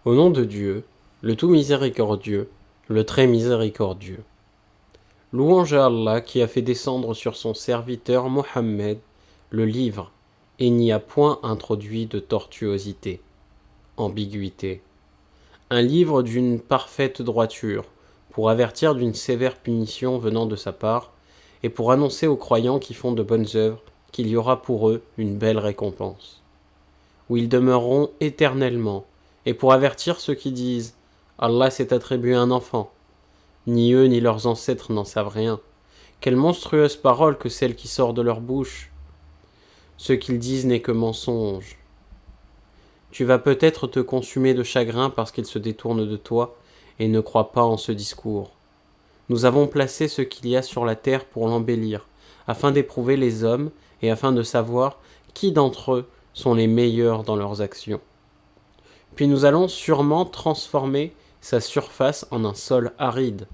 Au nom de Dieu, le tout miséricordieux, le très miséricordieux. Louange à Allah qui a fait descendre sur son serviteur Mohammed le livre et n'y a point introduit de tortuosité, ambiguïté. Un livre d'une parfaite droiture, pour avertir d'une sévère punition venant de sa part, et pour annoncer aux croyants qui font de bonnes œuvres qu'il y aura pour eux une belle récompense, où ils demeureront éternellement, et pour avertir ceux qui disent « Allah s'est attribué un enfant », ni eux ni leurs ancêtres n'en savent rien. Quelle monstrueuse parole que celle qui sort de leur bouche. Ce qu'ils disent n'est que mensonge. Tu vas peut-être te consumer de chagrin parce qu'ils se détournent de toi et ne croient pas en ce discours. Nous avons placé ce qu'il y a sur la terre pour l'embellir, afin d'éprouver les hommes et afin de savoir qui d'entre eux sont les meilleurs dans leurs actions. Puis nous allons sûrement transformer sa surface en un sol aride.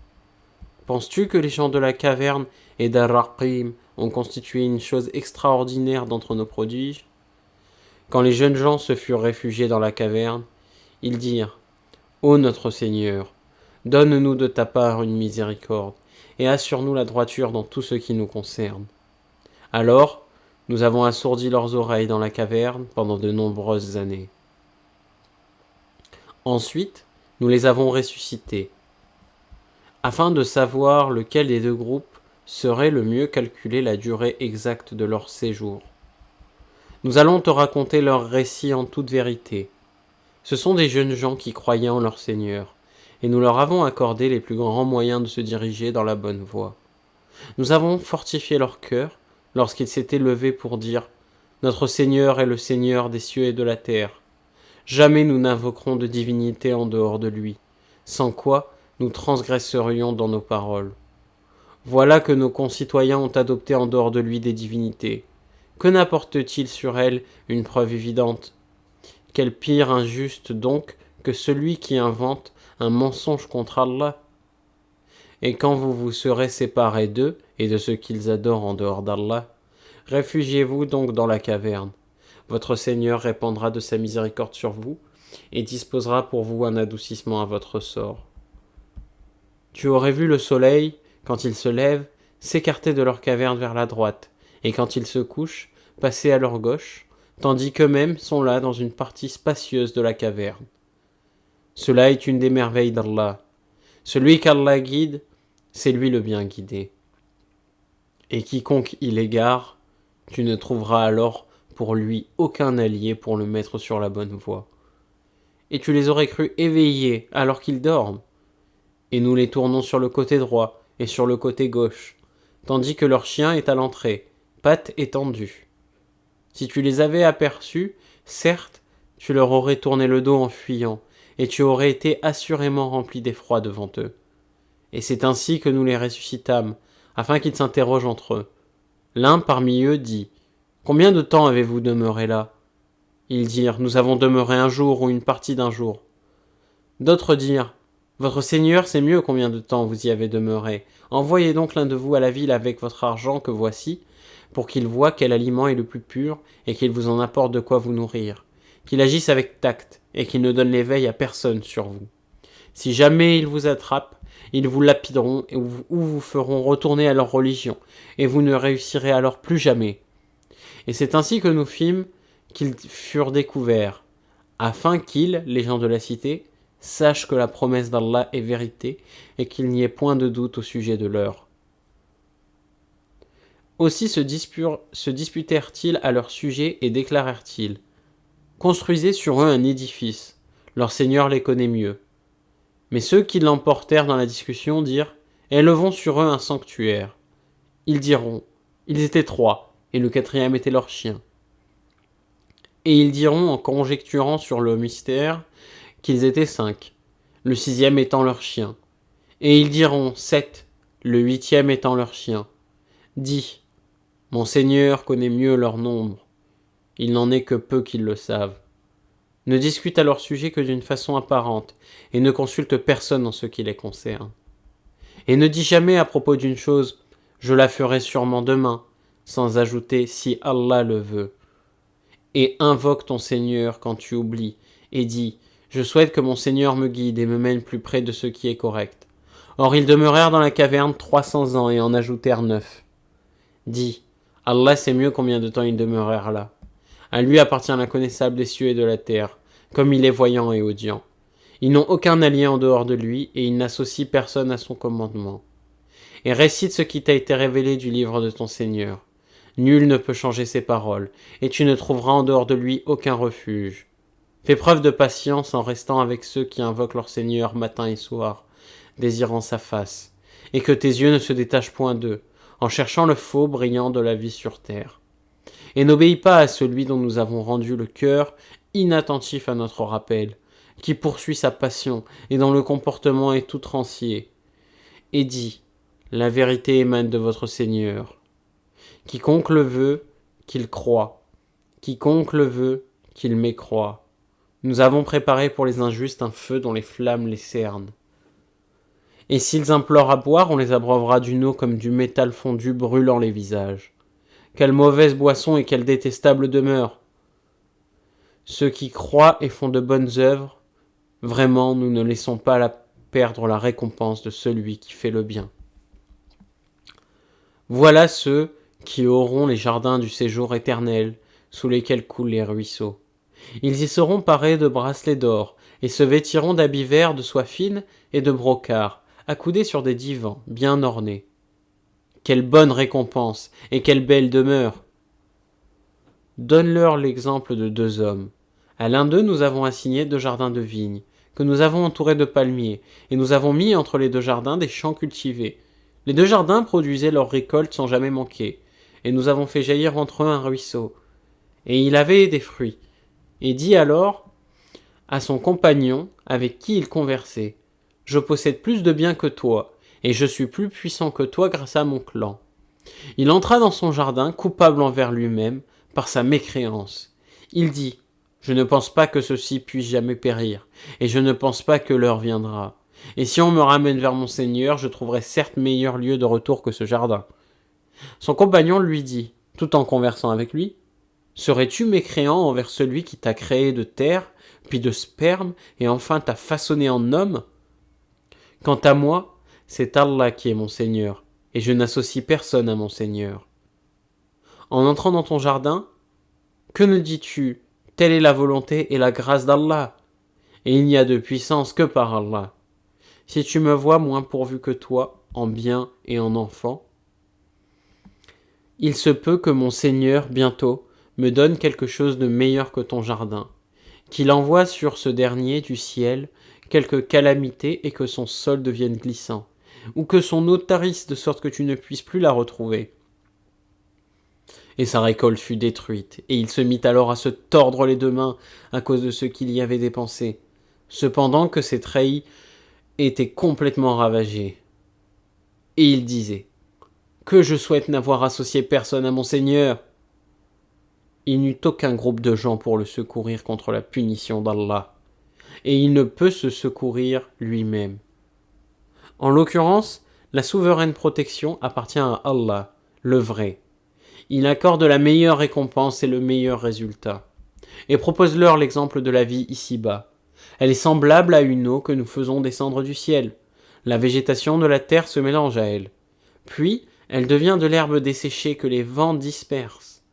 Penses-tu que les gens de la caverne et d'Ar-Raqim ont constitué une chose extraordinaire d'entre nos prodiges? Quand les jeunes gens se furent réfugiés dans la caverne, ils dirent « Ô notre Seigneur, donne-nous de ta part une miséricorde, et assure-nous la droiture dans tout ce qui nous concerne. » Alors, nous avons assourdi leurs oreilles dans la caverne pendant de nombreuses années. Ensuite, nous les avons ressuscités, afin de savoir lequel des deux groupes serait le mieux calculer la durée exacte de leur séjour. Nous allons te raconter leur récit en toute vérité. Ce sont des jeunes gens qui croyaient en leur Seigneur, et nous leur avons accordé les plus grands moyens de se diriger dans la bonne voie. Nous avons fortifié leur cœur lorsqu'ils s'étaient levés pour dire « Notre Seigneur est le Seigneur des cieux et de la terre. Jamais nous n'invoquerons de divinité en dehors de lui, sans quoi nous transgresserions dans nos paroles. Voilà que nos concitoyens ont adopté en dehors de lui des divinités. Que n'apporte-t-il sur elles une preuve évidente? Quel pire injuste donc que celui qui invente un mensonge contre Allah? Et quand vous vous serez séparés d'eux et de ceux qu'ils adorent en dehors d'Allah, réfugiez-vous donc dans la caverne. Votre Seigneur répandra de sa miséricorde sur vous et disposera pour vous un adoucissement à votre sort. Tu aurais vu le soleil, quand il se lève, s'écarter de leur caverne vers la droite, et quand il se couche, passer à leur gauche, tandis qu'eux-mêmes sont là dans une partie spacieuse de la caverne. Cela est une des merveilles d'Allah. Celui qu'Allah guide, c'est lui le bien guidé. Et quiconque il égare, tu ne trouveras alors pour lui aucun allié pour le mettre sur la bonne voie. Et tu les aurais crus éveillés alors qu'ils dorment. Et nous les tournons sur le côté droit et sur le côté gauche, tandis que leur chien est à l'entrée, pattes étendues. Si tu les avais aperçus, certes, tu leur aurais tourné le dos en fuyant, et tu aurais été assurément rempli d'effroi devant eux. Et c'est ainsi que nous les ressuscitâmes, afin qu'ils s'interrogent entre eux. L'un parmi eux dit « Combien de temps avez-vous demeuré là ?» Ils dirent « Nous avons demeuré un jour ou une partie d'un jour. » D'autres dirent « Votre Seigneur sait mieux combien de temps vous y avez demeuré. Envoyez donc l'un de vous à la ville avec votre argent que voici, pour qu'il voie quel aliment est le plus pur et qu'il vous en apporte de quoi vous nourrir. Qu'il agisse avec tact et qu'il ne donne l'éveil à personne sur vous. Si jamais ils vous attrapent, ils vous lapideront ou vous feront retourner à leur religion, et vous ne réussirez alors plus jamais. Et c'est ainsi que nous fîmes qu'ils furent découverts, afin qu'ils, les gens de la cité, sachent que la promesse d'Allah est vérité et qu'il n'y ait point de doute au sujet de leur. Aussi se disputèrent-ils à leur sujet et déclarèrent-ils « Construisez sur eux un édifice, leur Seigneur les connaît mieux. » Mais ceux qui l'emportèrent dans la discussion dirent « Élevons sur eux un sanctuaire. » Ils diront « Ils étaient 3, et le 4e était leur chien. » Et ils diront en conjecturant sur le mystère qu'ils étaient 5, le 6e étant leur chien. Et ils diront 7, le 8e étant leur chien. 10, mon Seigneur connaît mieux leur nombre. Il n'en est que peu qui le savent. Ne discute à leur sujet que d'une façon apparente, et ne consulte personne en ce qui les concerne. Et ne dis jamais à propos d'une chose « je la ferai sûrement demain », sans ajouter « si Allah le veut ». Et invoque ton Seigneur quand tu oublies, et dis Je souhaite que mon Seigneur me guide et me mène plus près de ce qui est correct. » Or ils demeurèrent dans la caverne 300 ans et en ajoutèrent 9. Dis, Allah sait mieux combien de temps ils demeurèrent là. À lui appartient l'inconnaissable des cieux et de la terre, comme il est voyant et audient. Ils n'ont aucun allié en dehors de lui, et ils n'associent personne à son commandement. Et récite ce qui t'a été révélé du livre de ton Seigneur. Nul ne peut changer ses paroles, et tu ne trouveras en dehors de lui aucun refuge. Fais preuve de patience en restant avec ceux qui invoquent leur Seigneur matin et soir, désirant sa face, et que tes yeux ne se détachent point d'eux, en cherchant le faux brillant de la vie sur terre. Et n'obéis pas à celui dont nous avons rendu le cœur inattentif à notre rappel, qui poursuit sa passion et dont le comportement est tout rancier. Et dis, la vérité émane de votre Seigneur. Quiconque le veut, qu'il croie. Quiconque le veut, qu'il mécroie. Nous avons préparé pour les injustes un feu dont les flammes les cernent. Et s'ils implorent à boire, on les abreuvera d'une eau comme du métal fondu brûlant les visages. Quelle mauvaise boisson et quelle détestable demeure! Ceux qui croient et font de bonnes œuvres, vraiment nous ne laissons pas perdre la récompense de celui qui fait le bien. Voilà ceux qui auront les jardins du séjour éternel, sous lesquels coulent les ruisseaux. Ils y seront parés de bracelets d'or, et se vêtiront d'habits verts de soie fine et de brocart, accoudés sur des divans bien ornés. Quelle bonne récompense, et quelle belle demeure! Donne-leur l'exemple de 2 hommes. À l'un d'eux nous avons assigné 2 jardins de vignes, que nous avons entourés de palmiers, et nous avons mis entre les 2 jardins des champs cultivés. Les 2 jardins produisaient leurs récoltes sans jamais manquer, et nous avons fait jaillir entre eux un ruisseau. Et il avait des fruits. Et dit alors à son compagnon avec qui il conversait, « Je possède plus de biens que toi, et je suis plus puissant que toi grâce à mon clan. » Il entra dans son jardin, coupable envers lui-même, par sa mécréance. Il dit, « Je ne pense pas que ceci puisse jamais périr, et je ne pense pas que l'heure viendra. Et si on me ramène vers mon Seigneur, je trouverai certes meilleur lieu de retour que ce jardin. » Son compagnon lui dit, tout en conversant avec lui, « Serais-tu mécréant envers celui qui t'a créé de terre, puis de sperme, et enfin t'a façonné en homme ? Quant à moi, c'est Allah qui est mon Seigneur, et je n'associe personne à mon Seigneur. En entrant dans ton jardin, que ne dis-tu ? Telle est la volonté et la grâce d'Allah, et il n'y a de puissance que par Allah. Si tu me vois moins pourvu que toi, en bien et en enfant, il se peut que mon Seigneur, bientôt, me donne quelque chose de meilleur que ton jardin, qu'il envoie sur ce dernier du ciel quelque calamité et que son sol devienne glissant, ou que son eau tarisse de sorte que tu ne puisses plus la retrouver. » Et sa récolte fut détruite, et il se mit alors à se tordre les 2 mains à cause de ce qu'il y avait dépensé, cependant que ses treillis étaient complètement ravagés. Et il disait, « Que je souhaite n'avoir associé personne à mon Seigneur !» Il n'eut aucun groupe de gens pour le secourir contre la punition d'Allah, et il ne peut se secourir lui-même. En l'occurrence, la souveraine protection appartient à Allah, le vrai. Il accorde la meilleure récompense et le meilleur résultat. Et propose-leur l'exemple de la vie ici-bas. Elle est semblable à une eau que nous faisons descendre du ciel. La végétation de la terre se mélange à elle. Puis, elle devient de l'herbe desséchée que les vents dispersent.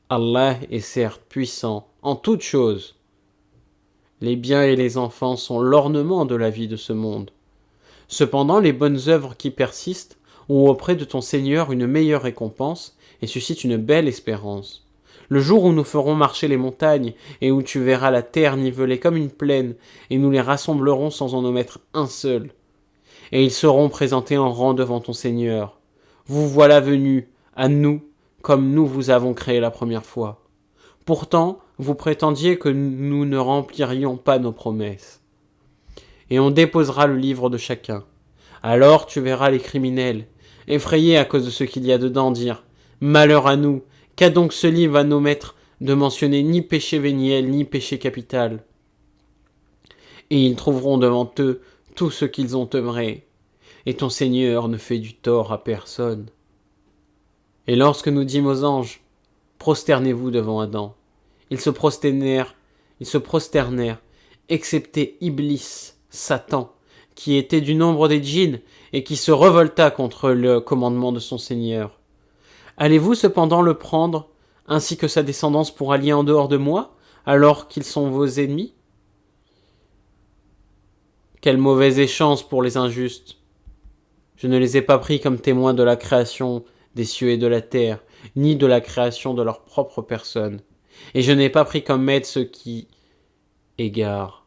Allah est certes puissant en toutes choses. Les biens et les enfants sont l'ornement de la vie de ce monde. Cependant, les bonnes œuvres qui persistent ont auprès de ton Seigneur une meilleure récompense et suscitent une belle espérance. Le jour où nous ferons marcher les montagnes et où tu verras la terre nivelée comme une plaine et nous les rassemblerons sans en omettre un seul. Et ils seront présentés en rang devant ton Seigneur. Vous voilà venus, à nous, comme nous vous avons créé la première fois. Pourtant, vous prétendiez que nous ne remplirions pas nos promesses. Et on déposera le livre de chacun. Alors tu verras les criminels, effrayés à cause de ce qu'il y a dedans, dire « Malheur à nous, qu'a donc ce livre à nos maîtres de mentionner ni péché véniel ni péché capital ?» Et ils trouveront devant eux tout ce qu'ils ont œuvré, et ton Seigneur ne fait du tort à personne. Et lorsque nous dîmes aux anges, prosternez-vous devant Adam, ils se prosternèrent, excepté Iblis, Satan, qui était du nombre des djinns et qui se révolta contre le commandement de son Seigneur. Allez-vous cependant le prendre, ainsi que sa descendance, pour allier en dehors de moi, alors qu'ils sont vos ennemis ? Quelle mauvaise échéance pour les injustes. Je ne les ai pas pris comme témoins de la création des cieux et de la terre, ni de la création de leur propre personne. Et je n'ai pas pris comme maître ceux qui égarent.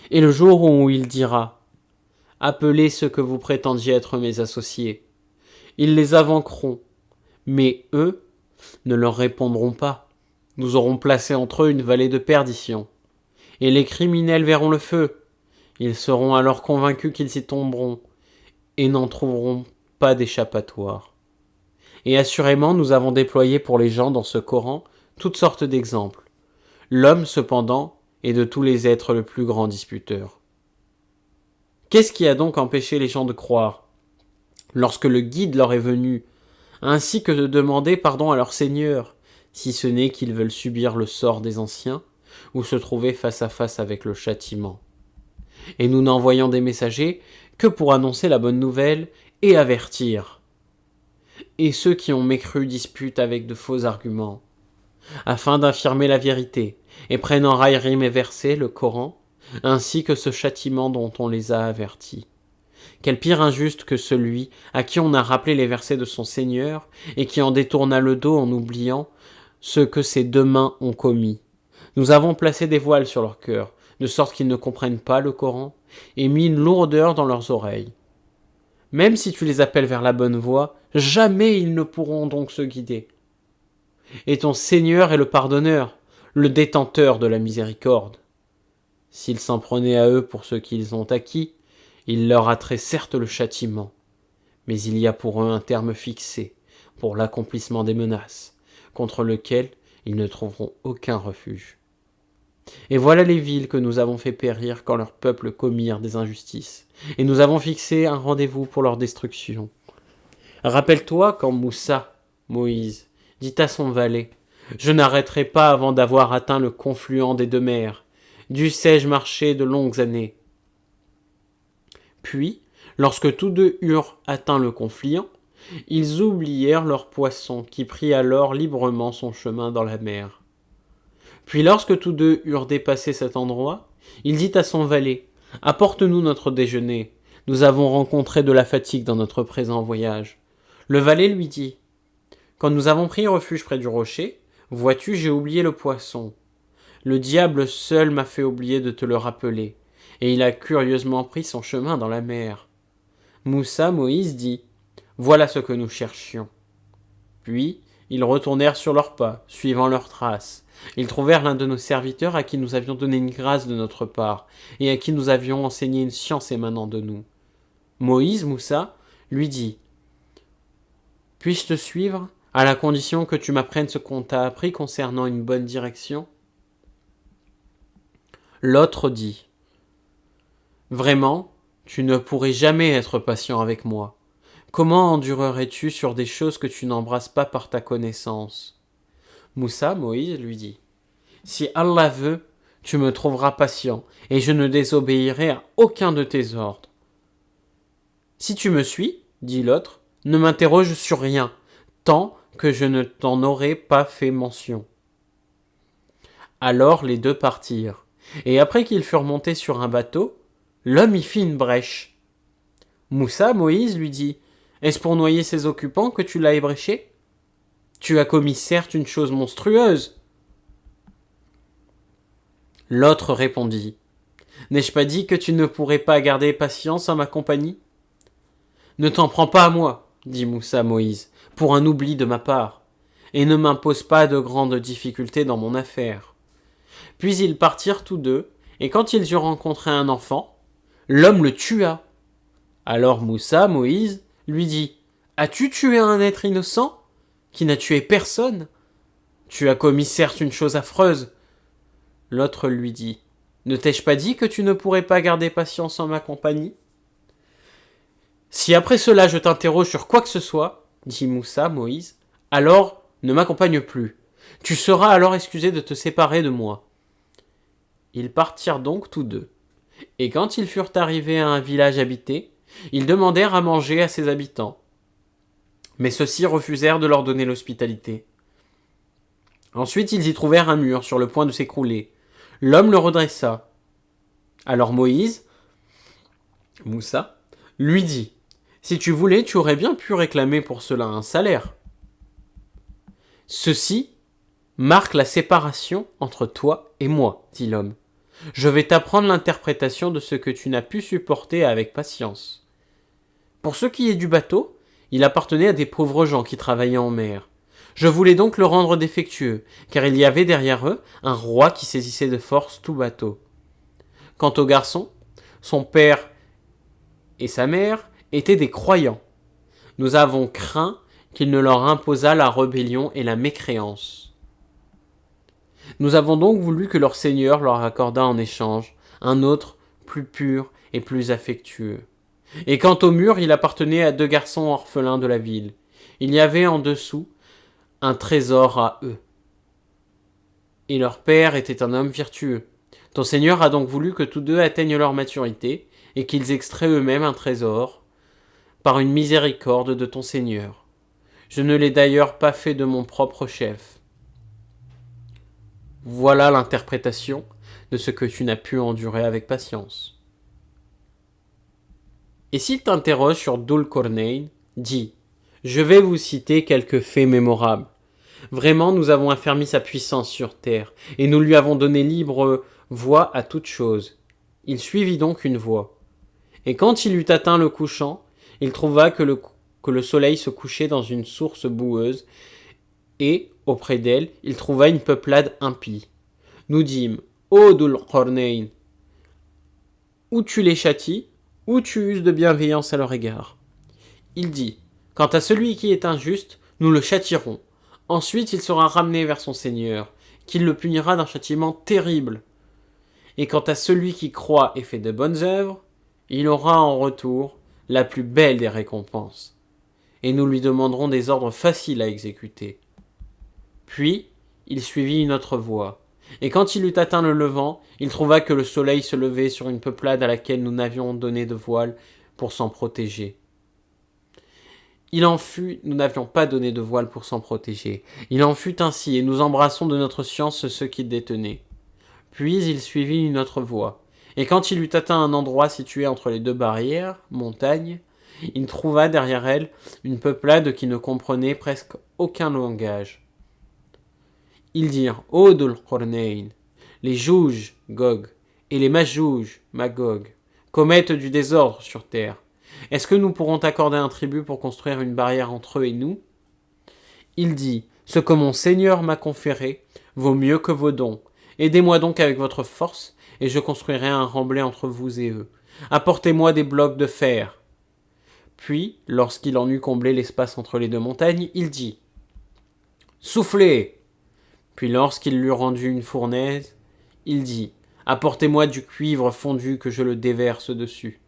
Et le jour où il dira « Appelez ceux que vous prétendiez être mes associés », ils les avanqueront, mais eux ne leur répondront pas. Nous aurons placé entre eux une vallée de perdition. Et les criminels verront le feu. Ils seront alors convaincus qu'ils y tomberont et n'en trouveront pas d'échappatoire. Et assurément, nous avons déployé pour les gens dans ce Coran toutes sortes d'exemples. L'homme, cependant, est de tous les êtres le plus grand disputeur. Qu'est-ce qui a donc empêché les gens de croire, lorsque le guide leur est venu, ainsi que de demander pardon à leur Seigneur, si ce n'est qu'ils veulent subir le sort des anciens, ou se trouver face à face avec le châtiment. Et nous n'envoyons des messagers que pour annoncer la bonne nouvelle et avertir. Et ceux qui ont mécru disputent avec de faux arguments, afin d'affirmer la vérité, et prennent en raillerie mes versets, le Coran, ainsi que ce châtiment dont on les a avertis. Quel pire injuste que celui à qui on a rappelé les versets de son Seigneur, et qui en détourna le dos en oubliant ce que ses deux mains ont commis. Nous avons placé des voiles sur leur cœur, de sorte qu'ils ne comprennent pas le Coran, et mis une lourdeur dans leurs oreilles. Même si tu les appelles vers la bonne voie, jamais ils ne pourront donc se guider. Et ton Seigneur est le pardonneur, le détenteur de la miséricorde. S'ils s'en prenaient à eux pour ce qu'ils ont acquis, il leur hâterait certes le châtiment, mais il y a pour eux un terme fixé, pour l'accomplissement des menaces, contre lequel ils ne trouveront aucun refuge. Et voilà les villes que nous avons fait périr quand leurs peuples commirent des injustices, et nous avons fixé un rendez-vous pour leur destruction. Rappelle-toi quand Moussa, Moïse, dit à son valet « Je n'arrêterai pas avant d'avoir atteint le confluent des deux mers. Dussé-je marcher de longues années ?» Puis, lorsque tous deux eurent atteint le confluent, ils oublièrent leur poisson qui prit alors librement son chemin dans la mer. Puis lorsque tous deux eurent dépassé cet endroit, il dit à son valet « Apporte-nous notre déjeuner. Nous avons rencontré de la fatigue dans notre présent voyage. » Le valet lui dit « Quand nous avons pris refuge près du rocher, vois-tu, j'ai oublié le poisson. Le diable seul m'a fait oublier de te le rappeler, et il a curieusement pris son chemin dans la mer. » Moussa, Moïse dit « Voilà ce que nous cherchions. » Puis ils retournèrent sur leurs pas, suivant leurs traces. Ils trouvèrent l'un de nos serviteurs à qui nous avions donné une grâce de notre part, et à qui nous avions enseigné une science émanant de nous. Moïse, Moussa, lui dit « Puis-je te suivre, à la condition que tu m'apprennes ce qu'on t'a appris concernant une bonne direction ?» L'autre dit « Vraiment, tu ne pourrais jamais être patient avec moi. Comment endurerais-tu sur des choses que tu n'embrasses pas par ta connaissance ?» Moussa, Moïse, lui dit « Si Allah veut, tu me trouveras patient, et je ne désobéirai à aucun de tes ordres. » « Si tu me suis, dit l'autre, ne m'interroge sur rien, tant que je ne t'en aurai pas fait mention. » Alors les deux partirent, et après qu'ils furent montés sur un bateau, l'homme y fit une brèche. Moussa, Moïse, lui dit « Est-ce pour noyer ses occupants que tu l'as ébréché ? Tu as commis certes une chose monstrueuse. » L'autre répondit « N'ai-je pas dit que tu ne pourrais pas garder patience en ma compagnie ? » « Ne t'en prends pas à moi, dit Moussa Moïse, pour un oubli de ma part, et ne m'impose pas de grandes difficultés dans mon affaire. » Puis ils partirent tous deux, et quand ils eurent rencontré un enfant, l'homme le tua. Alors Moussa, Moïse, lui dit « As-tu tué un être innocent, qui n'a tué personne ? Tu as commis certes une chose affreuse. » L'autre lui dit « Ne t'ai-je pas dit que tu ne pourrais pas garder patience en ma compagnie ? Si après cela je t'interroge sur quoi que ce soit, dit Moussa, Moïse, alors ne m'accompagne plus. Tu seras alors excusé de te séparer de moi. Ils partirent donc tous deux. Et quand ils furent arrivés à un village habité, ils demandèrent à manger à ses habitants. Mais ceux-ci refusèrent de leur donner l'hospitalité. Ensuite, ils y trouvèrent un mur sur le point de s'écrouler. L'homme le redressa. Alors Moïse, Moussa, lui dit « Si tu voulais, tu aurais bien pu réclamer pour cela un salaire. » Ceci marque la séparation entre toi et moi, dit l'homme. Je vais t'apprendre l'interprétation de ce que tu n'as pu supporter avec patience. Pour ce qui est du bateau, il appartenait à des pauvres gens qui travaillaient en mer. Je voulais donc le rendre défectueux, car il y avait derrière eux un roi qui saisissait de force tout bateau. Quant au garçon, son père et sa mère étaient des croyants. Nous avons craint qu'il ne leur imposât la rébellion et la mécréance. Nous avons donc voulu que leur Seigneur leur accordât en échange un autre plus pur et plus affectueux. Et quant au mur, il appartenait à 2 garçons orphelins de la ville. Il y avait en dessous un trésor à eux. Et leur père était un homme vertueux. Ton Seigneur a donc voulu que tous deux atteignent leur maturité et qu'ils extraient eux-mêmes un trésor par une miséricorde de ton Seigneur. Je ne l'ai d'ailleurs pas fait de mon propre chef. Voilà l'interprétation de ce que tu n'as pu endurer avec patience. Et s'il t'interroge sur Dhul Qarnayn, dis « Je vais vous citer quelques faits mémorables. Vraiment, nous avons affermi sa puissance sur terre, et nous lui avons donné libre voie à toute chose. Il suivit donc une voie. Et quand il eut atteint le couchant, il trouva que le soleil se couchait dans une source boueuse, et, auprès d'elle, il trouva une peuplade impie. Nous dîmes, ô Dhul Qarnayn, ou tu les châties, ou tu uses de bienveillance à leur égard. Il dit, quant à celui qui est injuste, nous le châtierons. Ensuite il sera ramené vers son Seigneur, qui le punira d'un châtiment terrible. Et quant à celui qui croit et fait de bonnes œuvres, il aura en retour la plus belle des récompenses. Et nous lui demanderons des ordres faciles à exécuter. Puis, il suivit une autre voie. Et quand il eut atteint le levant, il trouva que le soleil se levait sur une peuplade à laquelle nous n'avions donné de voile pour s'en protéger. Nous n'avions pas donné de voile pour s'en protéger. Il en fut ainsi, et nous embrassons de notre science ceux qu'il détenait. Puis il suivit une autre voie. Et quand il eut atteint un endroit situé entre les 2 barrières, montagnes, il trouva derrière elle une peuplade qui ne comprenait presque aucun langage. Ils dirent, ô Dhul Qarnayn, les Jouj, Gog, et les Majouj, Magog, commettent du désordre sur terre. Est-ce que nous pourrons t'accorder un tribut pour construire une barrière entre eux et nous ? Il dit, ce que mon Seigneur m'a conféré vaut mieux que vos dons. Aidez-moi donc avec votre force, et je construirai un remblai entre vous et eux. Apportez-moi des blocs de fer. Puis, lorsqu'il en eut comblé l'espace entre les 2 montagnes, il dit, soufflez ! Puis lorsqu'il lui rendu une fournaise, il dit, apportez-moi du cuivre fondu que je le déverse dessus.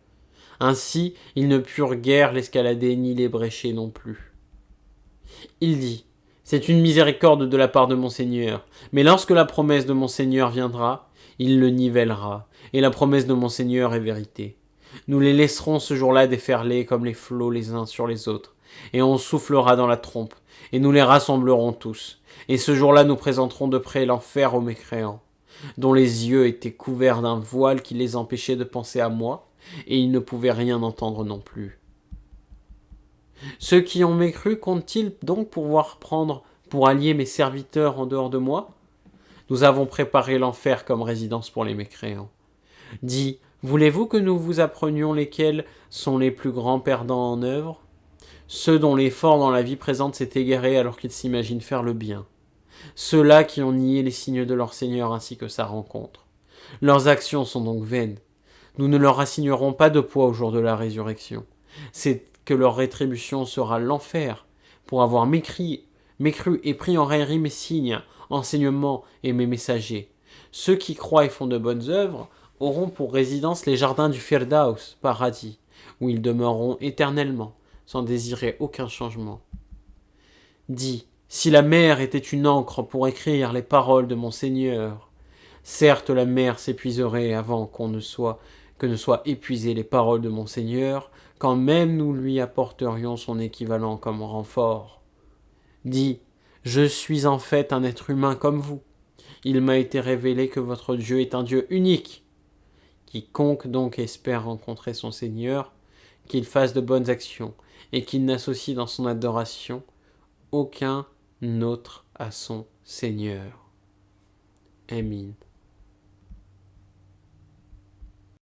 Ainsi, ils ne purent guère l'escalader ni l'ébrécher non plus. Il dit, c'est une miséricorde de la part de mon Seigneur, mais lorsque la promesse de mon Seigneur viendra, il le nivellera, et la promesse de mon Seigneur est vérité. Nous les laisserons ce jour-là déferler comme les flots les uns sur les autres, et on soufflera dans la trompe, et nous les rassemblerons tous. Et ce jour-là, nous présenterons de près l'enfer aux mécréants, dont les yeux étaient couverts d'un voile qui les empêchait de penser à moi, et ils ne pouvaient rien entendre non plus. Ceux qui ont mécru comptent-ils donc pouvoir prendre pour alliés mes serviteurs en dehors de moi ? Nous avons préparé l'enfer comme résidence pour les mécréants. Dis, voulez-vous que nous vous apprenions lesquels sont les plus grands perdants en œuvre ? Ceux dont l'effort dans la vie présente s'est égaré alors qu'ils s'imaginent faire le bien. Ceux-là qui ont nié les signes de leur Seigneur ainsi que sa rencontre. Leurs actions sont donc vaines. Nous ne leur assignerons pas de poids au jour de la résurrection. C'est que leur rétribution sera l'enfer pour avoir mécru et pris en raillerie mes signes, enseignements et mes messagers. Ceux qui croient et font de bonnes œuvres auront pour résidence les jardins du Firdaus, paradis, où ils demeureront éternellement, sans désirer aucun changement. Dis, si la mer était une encre pour écrire les paroles de mon Seigneur, Certes, la mer s'épuiserait avant que ne soient épuisées les paroles de mon Seigneur, quand même nous lui apporterions son équivalent comme renfort. Dis, je suis en fait un être humain comme vous. Il m'a été révélé que votre Dieu est un Dieu unique. Quiconque donc espère rencontrer son Seigneur, qu'il fasse de bonnes actions, et qu'il n'associe dans son adoration aucun autre à son Seigneur. Amen.